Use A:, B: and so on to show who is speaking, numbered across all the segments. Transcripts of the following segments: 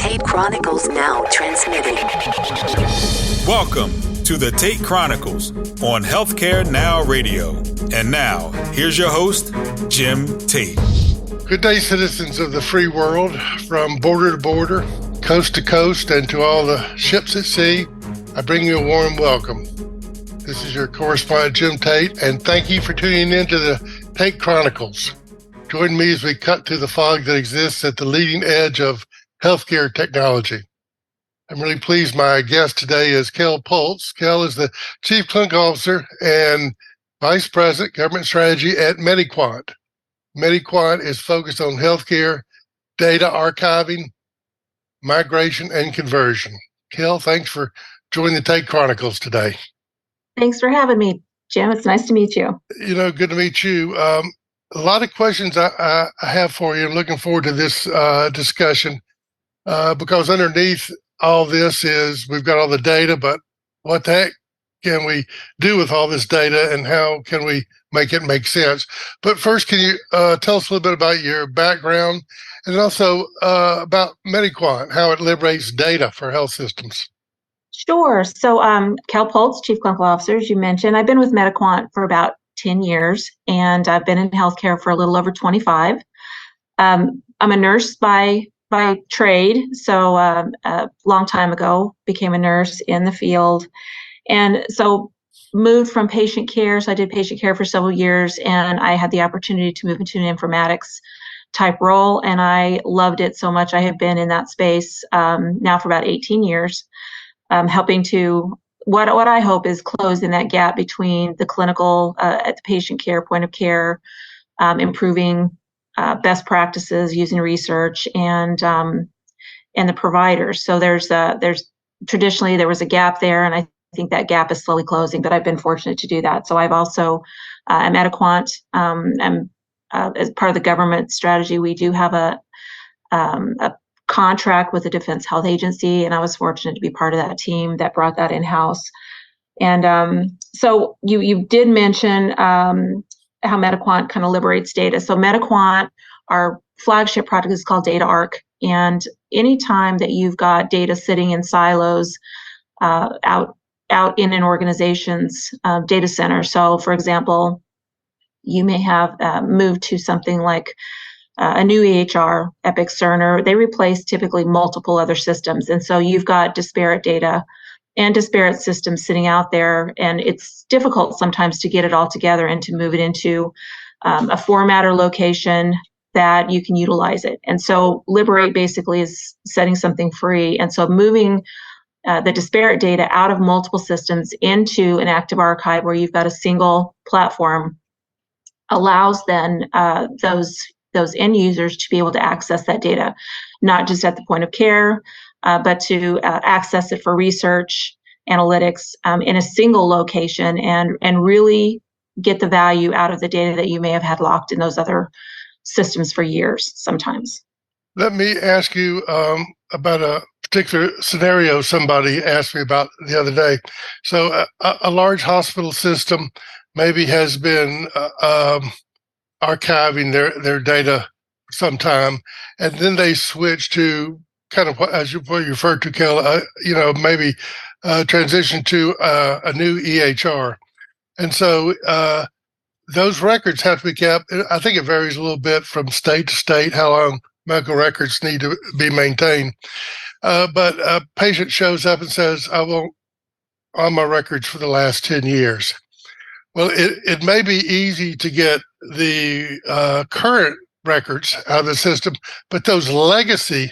A: Tate Chronicles now transmitting.
B: Welcome to the Tate Chronicles on Healthcare Now Radio. And now, here's your host, Jim Tate.
C: Good day, citizens of the free world, from border to border, coast to coast, and to all the ships at sea. I bring you a warm welcome. This is your correspondent, Jim Tate, and thank you for tuning in to the Tate Chronicles. Join me as we cut through the fog that exists at the leading edge of healthcare technology. I'm really pleased my guest today is Pults. Kel is the Chief Clinical Officer and Vice President, Government Strategy at MediQuant. MediQuant is focused on healthcare, data archiving, migration, and conversion. Kel, thanks for joining the Tate Chronicles today.
D: Thanks for having me, Jim. It's nice to meet you.
C: Good to meet you. A lot of questions I have for you. I'm looking forward to this discussion because underneath all this is we've got all the data, but what the heck can we do with all this data and how can we make it make sense? But first, can you tell us a little bit about your background and also about MediQuant, how it liberates data for health systems?
D: Sure. So Kel Pults, Chief Clinical Officer, as you mentioned. I've been with MediQuant for about 10 years, and I've been in healthcare for a little over 25. I'm a nurse by trade, so a long time ago became a nurse in the field, and so moved from patient care. So I did patient care for several years, and I had the opportunity to move into an informatics type role, and I loved it so much. I have been in that space now for about 18 years, helping to what I hope is close in that gap between the clinical at the patient care point of care, improving best practices using research and the providers. So there's traditionally there was a gap there, and I think that gap is slowly closing, but I've been fortunate to do that. So I've also at MediQuant, as part of the government strategy, we do have a contract with the Defense Health Agency, and I was fortunate to be part of that team that brought that in-house. And so you did mention how MediQuant kind of liberates data. So MediQuant, our flagship product, is called Data Arc. And anytime that you've got data sitting in silos out in an organization's data center. So for example, you may have moved to something like a new EHR, Epic Cerner. They replace typically multiple other systems. And so you've got disparate data and disparate systems sitting out there, and it's difficult sometimes to get it all together and to move it into a format or location that you can utilize it. And so Liberate basically is setting something free. And so moving the disparate data out of multiple systems into an active archive where you've got a single platform allows then those end users to be able to access that data, not just at the point of care, but to access it for research, analytics in a single location and really get the value out of the data that you may have had locked in those other systems for years sometimes.
C: Let me ask you about a particular scenario somebody asked me about the other day. So a large hospital system maybe has been archiving their data sometime, and then they switch to kind of what you referred to, Kel, maybe transition to a new EHR. And so those records have to be kept. I think it varies a little bit from state to state how long medical records need to be maintained. But a patient shows up and says, I want all my records for the last 10 years. Well, it may be easy to get the current records out of the system, but those legacy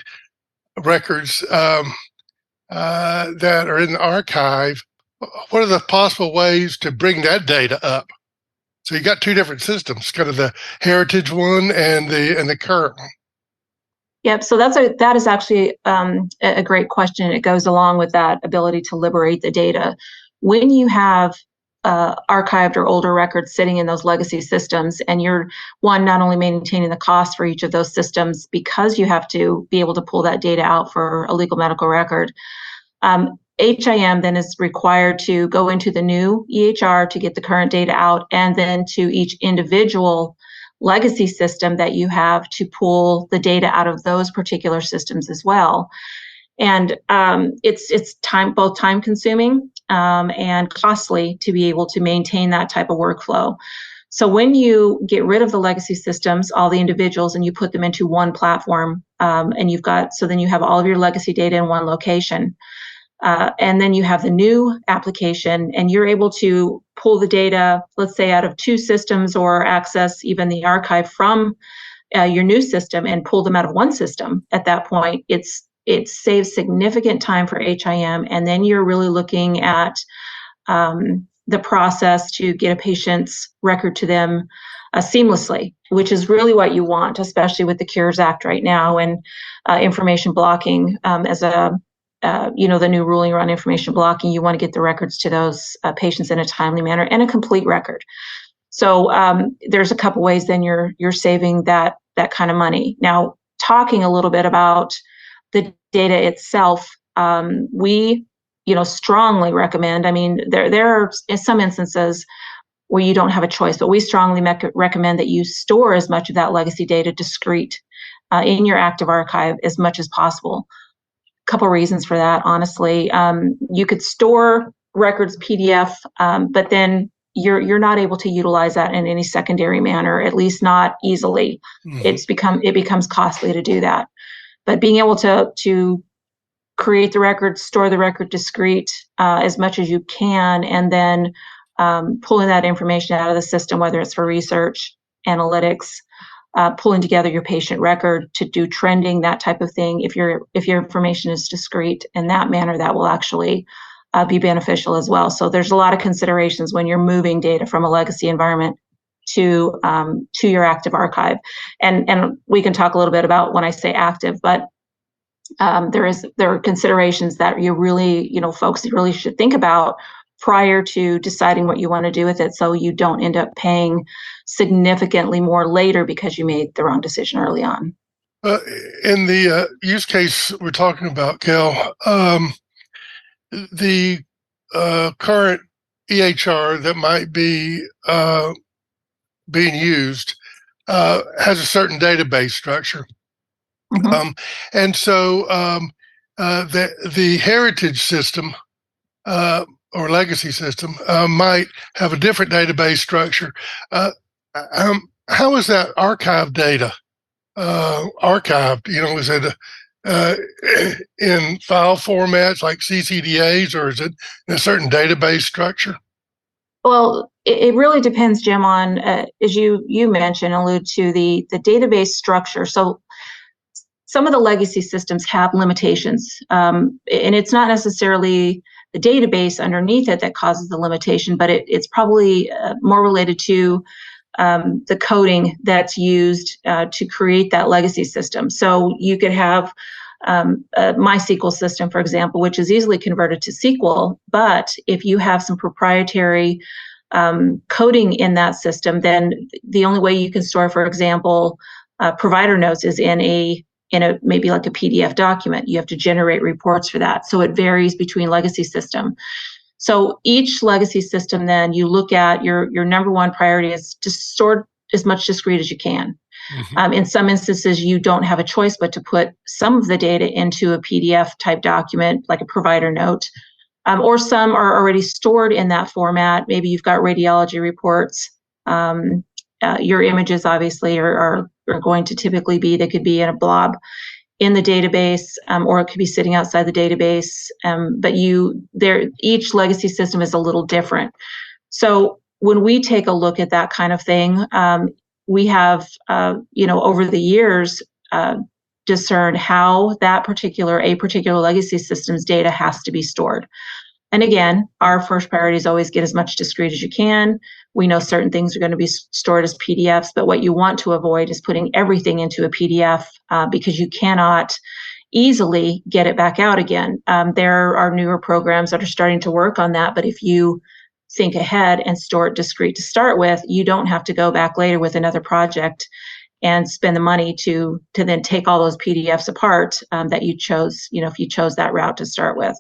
C: records that are in the archive, what are the possible ways to bring that data up? So you got two different systems, kind of the heritage one and the current one.
D: Yep. So that is actually a great question. It goes along with that ability to liberate the data. When you have archived or older records sitting in those legacy systems, and you're not only maintaining the cost for each of those systems because you have to be able to pull that data out for a legal medical record. HIM then is required to go into the new EHR to get the current data out, and then to each individual legacy system that you have to pull the data out of those particular systems as well. And it's both time consuming and costly to be able to maintain that type of workflow. So when you get rid of the legacy systems, all the individuals, and you put them into one platform, and then you have all of your legacy data in one location. And then you have the new application, and you're able to pull the data, let's say out of two systems, or access even the archive from your new system and pull them out of one system. At that point, it saves significant time for HIM, and then you're really looking at the process to get a patient's record to them seamlessly, which is really what you want, especially with the Cures Act right now, and information blocking as the new ruling around information blocking. You want to get the records to those patients in a timely manner and a complete record. So there's a couple ways then you're saving that kind of money. Now, talking a little bit about the data itself, we strongly recommend. I mean, there are some instances where you don't have a choice, but we strongly recommend that you store as much of that legacy data discrete in your active archive as much as possible. A couple reasons for that, honestly. You could store records PDF, but then you're not able to utilize that in any secondary manner, at least not easily. Mm-hmm. It becomes costly to do that. But being able to create the record, store the record discrete as much as you can, and then pulling that information out of the system, whether it's for research, analytics, pulling together your patient record to do trending, that type of thing. If your information is discrete in that manner, that will actually be beneficial as well. So there's a lot of considerations when you're moving data from a legacy environment to your active archive. And we can talk a little bit about when I say active, but there are considerations that you really, folks really should think about prior to deciding what you want to do with it, so you don't end up paying significantly more later because you made the wrong decision early on.
C: In the use case we're talking about, Kel, the current EHR that might be being used has a certain database structure. Mm-hmm. And so the heritage system or legacy system might have a different database structure. How is that archive data archived? Is it in file formats like CCDAs, or is it in a certain database structure?
D: Well, it really depends, Jim, on, as you mentioned, allude to the database structure. So some of the legacy systems have limitations, and it's not necessarily the database underneath it that causes the limitation, but it's probably more related to the coding that's used to create that legacy system. So you could have a MySQL system, for example, which is easily converted to SQL, but if you have some proprietary coding in that system, then the only way you can store, for example, provider notes is in a maybe like a PDF document. You have to generate reports for that. So it varies between legacy system. So each legacy system, then you look at your number one priority is to store as much discrete as you can. Mm-hmm. In some instances, you don't have a choice but to put some of the data into a PDF type document, like a provider note, or some are already stored in that format. Maybe you've got radiology reports. Your images obviously are going to typically be, they could be in a blob in the database, or it could be sitting outside the database. But each legacy system is a little different. So when we take a look at that kind of thing, we have, over the years, discerned how a particular legacy system's data has to be stored. And again, our first priority is always get as much discrete as you can. We know certain things are going to be stored as PDFs, but what you want to avoid is putting everything into a PDF because you cannot easily get it back out again. There are newer programs that are starting to work on that, but if you think ahead and store it discrete to start with, you don't have to go back later with another project and spend the money to then take all those PDFs apart that you chose, if you chose that route to start with.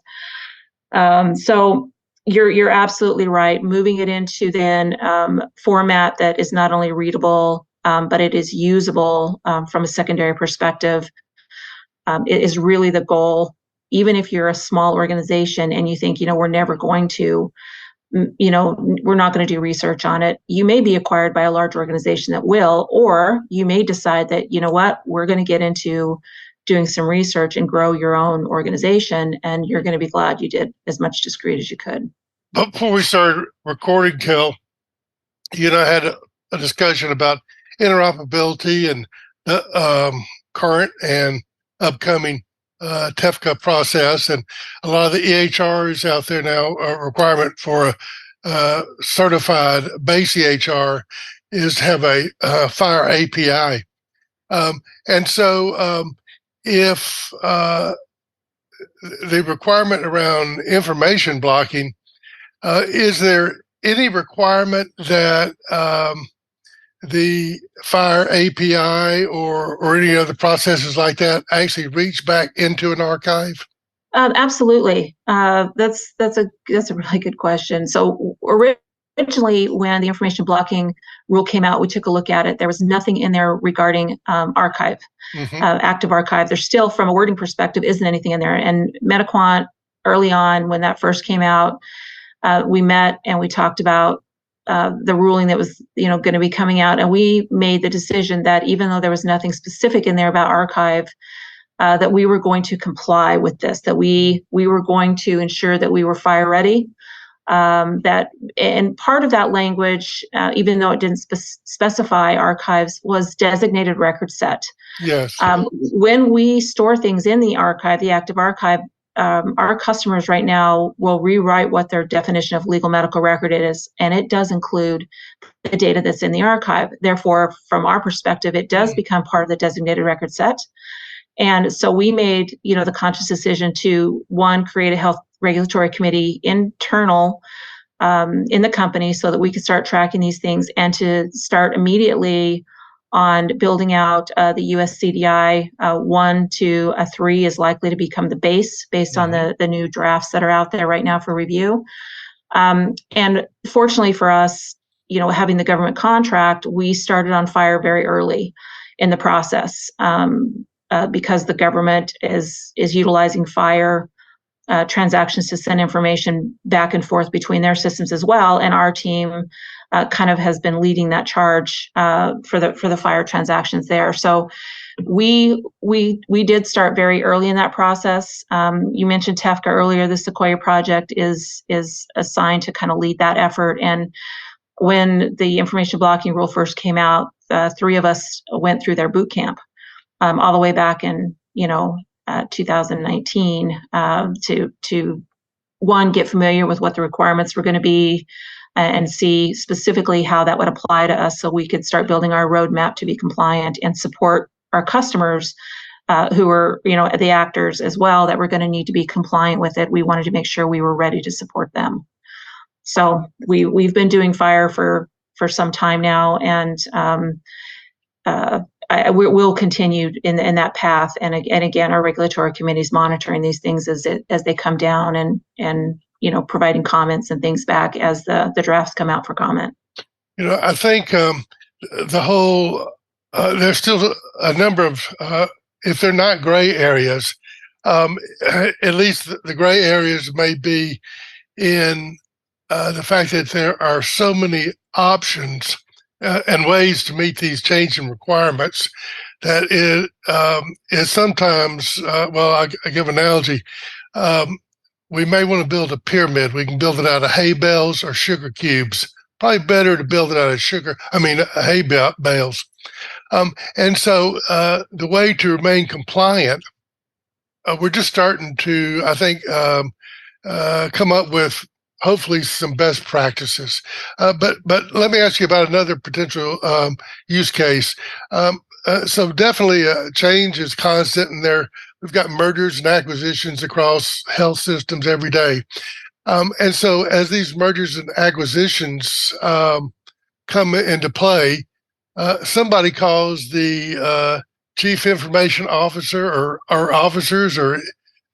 D: So you're absolutely right. Moving it into then format that is not only readable, but it is usable from a secondary perspective. It is really the goal. Even if you're a small organization and you think, we're never going to, we're not going to do research on it, you may be acquired by a large organization that will, or you may decide that, we're going to get into doing some research and grow your own organization, and you're going to be glad you did as much discreet as you could.
C: Before we started recording, Kel, you and I had a discussion about interoperability and the current and upcoming TEFCA process, and a lot of the EHRs out there now, a requirement for a certified base EHR is to have a FHIR API. And so if the requirement around information blocking, is there any requirement that the FHIR API or any other processes like that actually reach back into an archive?
D: Absolutely. That's a really good question. So originally, when the information blocking rule came out, we took a look at it. There was nothing in there regarding archive, active archive. There still, from a wording perspective, isn't anything in there. And MediQuant, early on, when that first came out, we met and we talked about the ruling that was, going to be coming out, and we made the decision that even though there was nothing specific in there about archive, that we were going to comply with this, that we were going to ensure that we were FHIR ready. And part of that language, even though it didn't specify archives, was designated record set.
C: Yes.
D: When we store things in the archive, the active archive, our customers right now will rewrite what their definition of legal medical record is, and it does include the data that's in the archive. Therefore, from our perspective, it does become part of the designated record set. And so we made, the conscious decision to, one, create a health regulatory committee internal in the company so that we could start tracking these things, and to start immediately on building out the US CDI. 1, 2, 3 is likely to become the base based on the new drafts that are out there right now for review. And fortunately for us, having the government contract, we started on FHIR very early in the process because the government is utilizing FHIR transactions to send information back and forth between their systems as well. And our team kind of has been leading that charge for the FHIR transactions there. So we did start very early in that process. You mentioned TEFCA earlier. The Sequoia project is assigned to kind of lead that effort. And when the information blocking rule first came out, 3 of us went through their boot camp all the way back in 2019 to one, get familiar with what the requirements were going to be, and see specifically how that would apply to us, so we could start building our roadmap to be compliant and support our customers who are, the actors as well, that were going to need to be compliant with it. We wanted to make sure we were ready to support them. So we've been doing FHIR for some time now, and we'll continue in that path. And again, our regulatory committee is monitoring these things as they come down, and providing comments and things back as the drafts come out for comment.
C: I think the whole there's still a number of if they're not gray areas, at least the gray areas may be in the fact that there are so many options and ways to meet these changing requirements that it is sometimes, I give an analogy. We may want to build a pyramid. We can build it out of hay bales or sugar cubes. Probably better to build it out of hay bales. And so the way to remain compliant, we're just starting to, I think, come up with hopefully some best practices. But let me ask you about another potential use case. So definitely change is constant, and we've got mergers and acquisitions across health systems every day. And so as these mergers and acquisitions come into play, somebody calls the chief information officer or officers or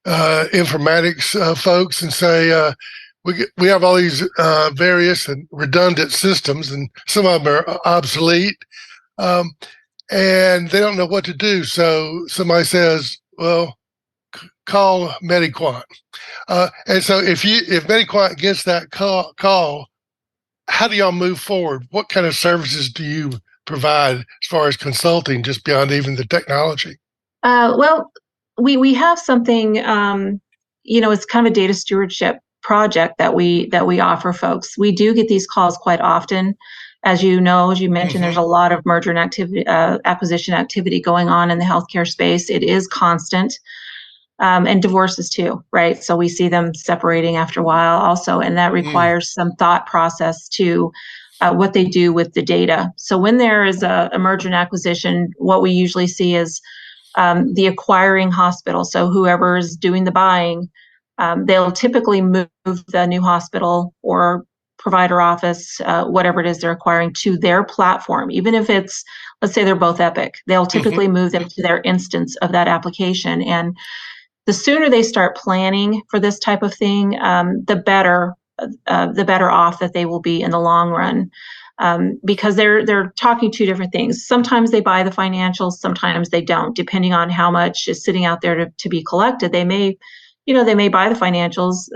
C: informatics folks and say, we have all these various and redundant systems, and some of them are obsolete. and they don't know what to do. So somebody says, well, call MediQuant. And so if MediQuant gets that call, how do y'all move forward? What kind of services do you provide as far as consulting, just beyond even the technology?
D: Well, we have something, it's kind of a data stewardship project that we offer folks. We do get these calls quite often. As you mentioned, there's a lot of merger and acquisition activity going on in the healthcare space. It is constant. And divorces too, right? So we see them separating after a while also, and that requires some thought process to what they do with the data. So when there is a merger and acquisition, what we usually see is the acquiring hospital. So whoever is doing the buying, they'll typically move the new hospital or provider office, whatever it is they're acquiring, to their platform. Even if it's, let's say they're both Epic, they'll typically move them to their instance of that application. And the sooner they start planning for this type of thing, the better off that they will be in the long run, because they're talking two different things. Sometimes they buy the financials, sometimes they don't, depending on how much is sitting out there to be collected. They may buy the financials,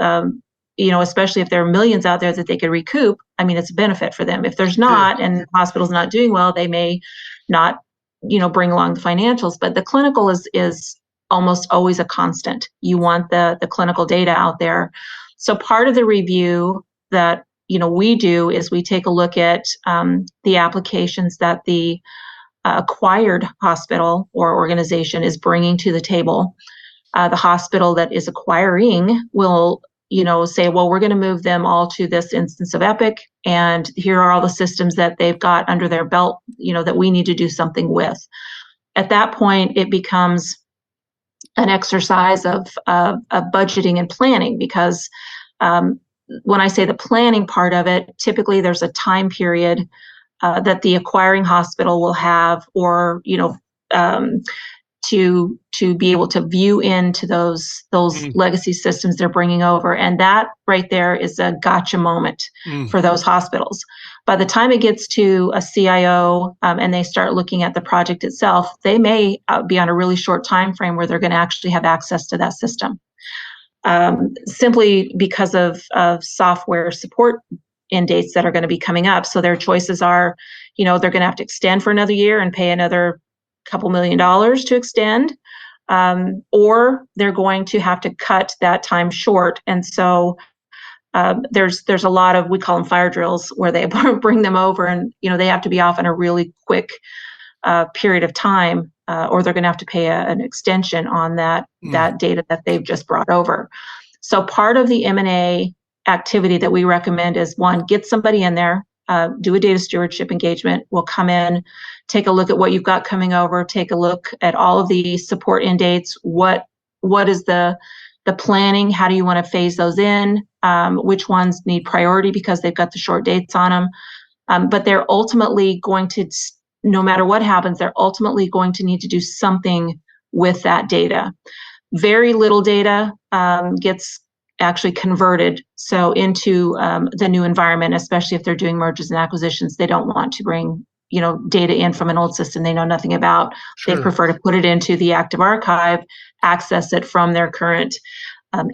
D: especially if there are millions out there that they could recoup. I mean, it's a benefit for them. If there's not, and the hospital's not doing well, they may not, bring along the financials. But the clinical is almost always a constant. You want the clinical data out there. So part of the review that we do is we take a look at the applications that the acquired hospital or organization is bringing to the table. The hospital that is acquiring will say, well, we're going to move them all to this instance of Epic, and here are all the systems that they've got under their belt, that we need to do something with. At that point, it becomes an exercise of budgeting and planning, because when I say the planning part of it, typically there's a time period that the acquiring hospital will have, or to be able to view into those legacy systems they're bringing over, and that right there is a gotcha moment for those hospitals. By the time it gets to a CIO and they start looking at the project itself, they may be on a really short time frame where they're going to actually have access to that system, simply because of software support end dates that are going to be coming up. So their choices are, they're going to have to extend for another year and pay another couple $1 million to extend, or they're going to have to cut that time short. And so there's a lot of, we call them fire drills, where they bring them over, and they have to be off in a really quick period of time, or they're going to have to pay an extension on that data that they've just brought over. So part of the M&A activity that we recommend is, one, get somebody in there, do a data stewardship engagement. We'll come in, take a look at what you've got coming over, take a look at all of the support end dates. What is the planning? How do you want to phase those in? Which ones need priority because they've got the short dates on them? But they're ultimately going to, no matter what happens, they're ultimately going to need to do something with that data. Very little data gets actually converted into the new environment, especially if they're doing mergers and acquisitions. They don't want to bring data in from an old system they know nothing about. Sure. They prefer to put it into the active archive, access it from their current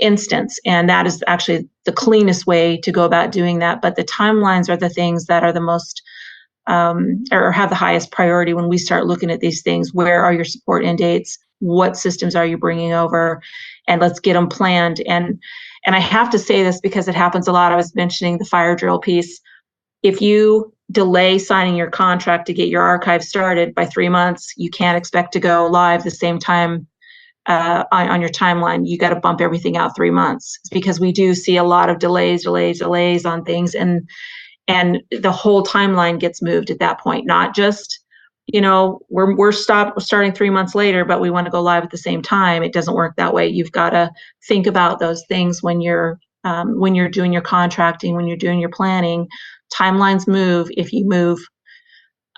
D: instance, and that is actually the cleanest way to go about doing that. But the timelines are the things that are the most or have the highest priority when we start looking at these things. Where are your support end dates? What systems are you bringing over? And let's get them planned. And I have to say this because it happens a lot. I was mentioning the fire drill piece. If you delay signing your contract to get your archive started by 3 months, you can't expect to go live the same time on your timeline. You got to bump everything out 3 months, because we do see a lot of delays on things, and the whole timeline gets moved at that point. Not just, we're starting 3 months later, but we want to go live at the same time. It doesn't work that way. You've got to think about those things when you're doing your contracting, when you're doing your planning. Timelines move if you move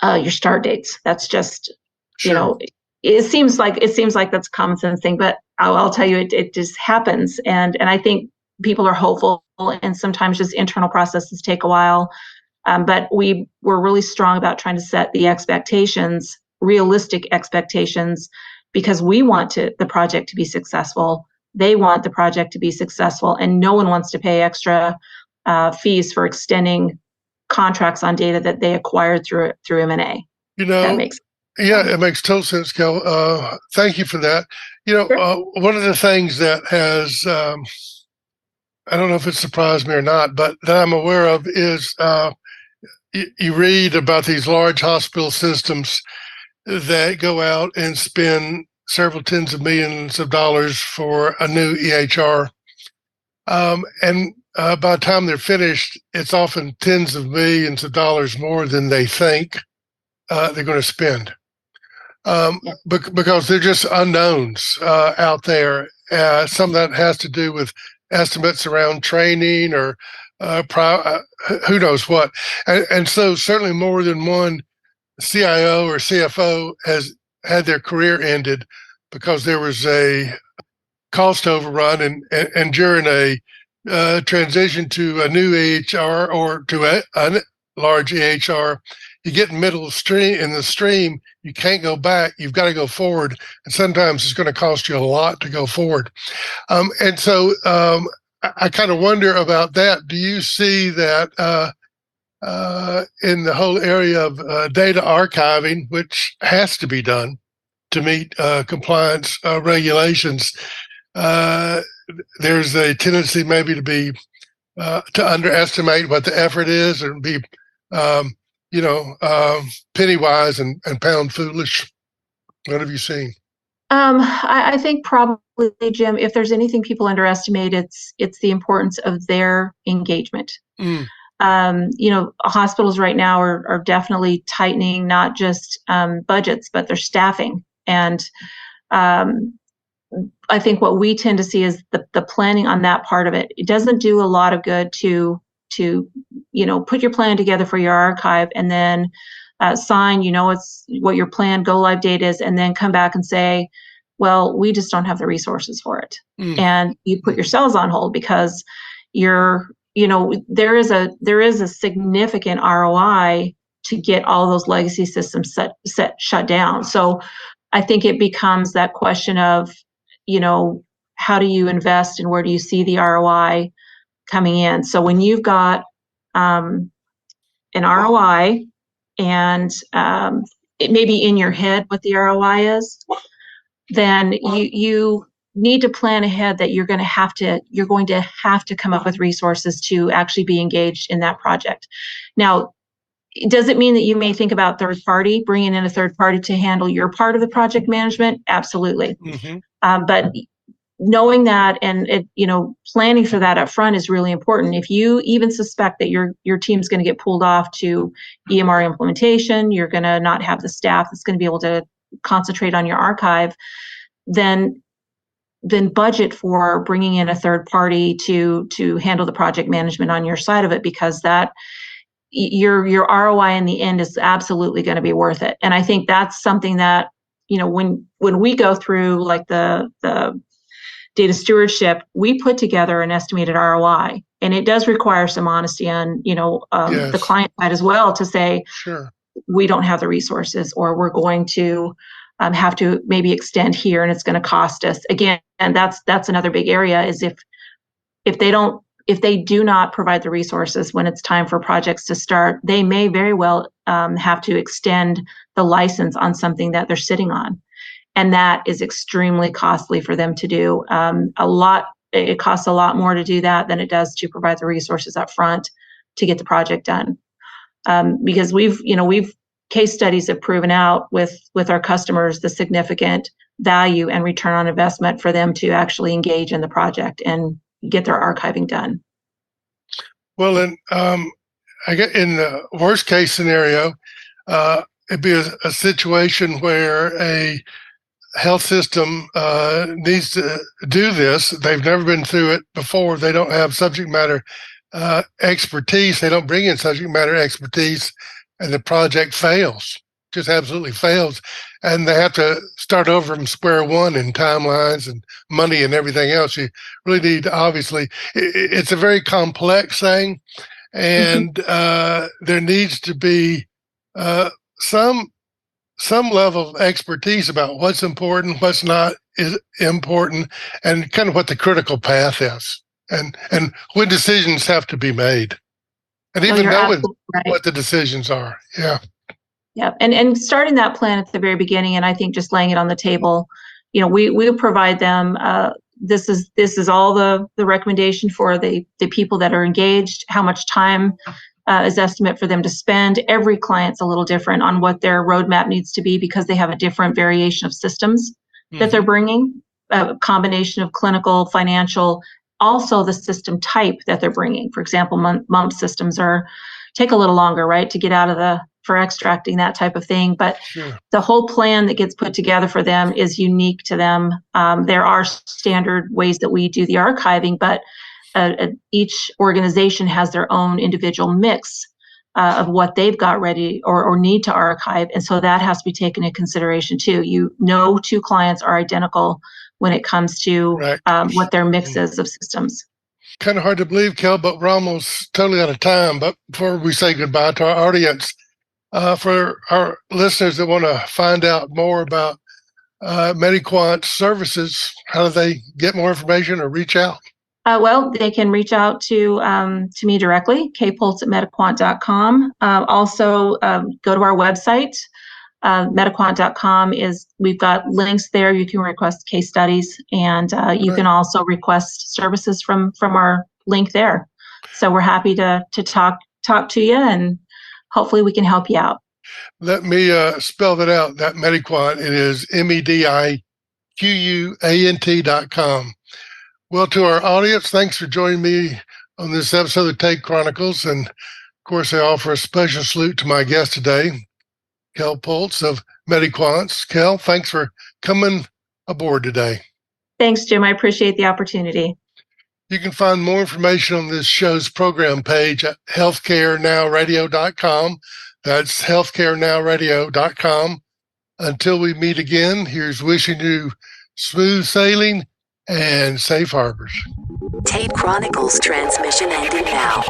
D: your start dates. That's just, sure. It seems like that's a common sense thing, but I'll tell you, it just happens. And I think people are hopeful, and sometimes just internal processes take a while. But we were really strong about trying to set the expectations, realistic expectations, because we want the project to be successful. They want the project to be successful, and no one wants to pay extra fees for extending contracts on data that they acquired through M&A. That makes sense.
C: Yeah, it makes total sense, Kel. Thank you for that.
D: Sure.
C: One of the things that has, I don't know if it surprised me or not, but that I'm aware of is you read about these large hospital systems that go out and spend several tens of millions of dollars for a new EHR. And by the time they're finished, it's often tens of millions of dollars more than they think they're going to spend. Because they're just unknowns out there. Some of that has to do with estimates around training or who knows what. And so certainly more than one CIO or CFO has had their career ended because there was a cost overrun and during a transition to a new EHR or to a large EHR, you get in the stream, you can't go back. You've got to go forward. And sometimes it's going to cost you a lot to go forward. And so I kind of wonder about that. Do you see that in the whole area of data archiving, which has to be done to meet compliance regulations, there's a tendency maybe to underestimate what the effort is or be penny wise and pound foolish. What have you seen?
D: I think probably, Jim, if there's anything people underestimate, it's the importance of their engagement. Hospitals right now are definitely tightening not just budgets, but their staffing. And I think what we tend to see is the planning on that part of it. It doesn't do a lot of good to put your plan together for your archive and then sign, it's what your planned go live date is, and then come back and say, well, we just don't have the resources for it. And you put yourselves on hold because there is a significant ROI to get all those legacy systems shut down. So I think it becomes that question of, how do you invest and where do you see the ROI coming in? So when you've got an ROI and it may be in your head what the ROI is, then you need to plan ahead that you're going to have to come up with resources to actually be engaged in that project. Now, does it mean that you may think about bringing in a third party to handle your part of the project management? Absolutely. But knowing that and planning for that up front is really important. If you even suspect that your team's going to get pulled off to EMR implementation, you're going to not have the staff that's going to be able to concentrate on your archive, then budget for bringing in a third party to handle the project management on your side of it, because that your ROI in the end is absolutely going to be worth it. And I think that's something that when we go through like the data stewardship, we put together an estimated ROI, and it does require some honesty on
C: Yes.
D: the client side as well to say,
C: Sure,
D: we don't have the resources, or we're going to have to maybe extend here and it's going to cost us again. And that's another big area is if they do not provide the resources when it's time for projects to start, they may very well have to extend the license on something that they're sitting on. And that is extremely costly for them to do. It costs a lot more to do that than it does to provide the resources up front to get the project done. Because we've case studies have proven out with our customers the significant value and return on investment for them to actually engage in the project and get their archiving done.
C: Well, and I get in the worst case scenario, it'd be a situation where a health system needs to do this. They've never been through it before. They don't have subject matter expertise. They don't bring in subject matter expertise, and the project fails, just absolutely fails. And they have to start over from square one in timelines and money and everything else. You really need, obviously, it's a very complex thing. and there needs to be some level of expertise about what's important, what's not is important, and kind of what the critical path is, and when decisions have to be made, and
D: No,
C: even
D: you're
C: knowing
D: absolutely right.
C: what the decisions are. Yeah.
D: Yeah, and starting that plan at the very beginning, and I think just laying it on the table, we provide them. This is all the recommendation for the people that are engaged. How much time is estimate for them to spend. Every client's a little different on what their roadmap needs to be because they have a different variation of systems that they're bringing, a combination of clinical, financial, also the system type that they're bringing. For example, MUMP systems take a little longer, right, to get out of for extracting that type of thing. But
C: Sure.
D: the whole plan that gets put together for them is unique to them. There are standard ways that we do the archiving, but each organization has their own individual mix of what they've got ready or need to archive. And so that has to be taken into consideration too. No two clients are identical when it comes to
C: Right.
D: what their mix is of systems.
C: Kind of hard to believe, Kel, but we're almost totally out of time. But before we say goodbye to our audience, for our listeners that want to find out more about MediQuant services, how do they get more information or reach out?
D: Well, they can reach out to me directly, kpults@mediquant.com. Also, go to our website. MediQuant.com we've got links there. You can request case studies, and you can also request services from our link there. So we're happy to talk to you, and hopefully we can help you out.
C: Let me spell that out. That MediQuant, it is MEDIQUANT.com. Well, to our audience, thanks for joining me on this episode of the Tate Chronicles. And of course, I offer a special salute to my guest today, Kel Pults of MediQuant. Kel, thanks for coming aboard today.
D: Thanks, Jim. I appreciate the opportunity.
C: You can find more information on this show's program page at healthcarenowradio.com. That's healthcarenowradio.com. Until we meet again, here's wishing you smooth sailing and safe harbors.
A: Tate Chronicles transmission ending now.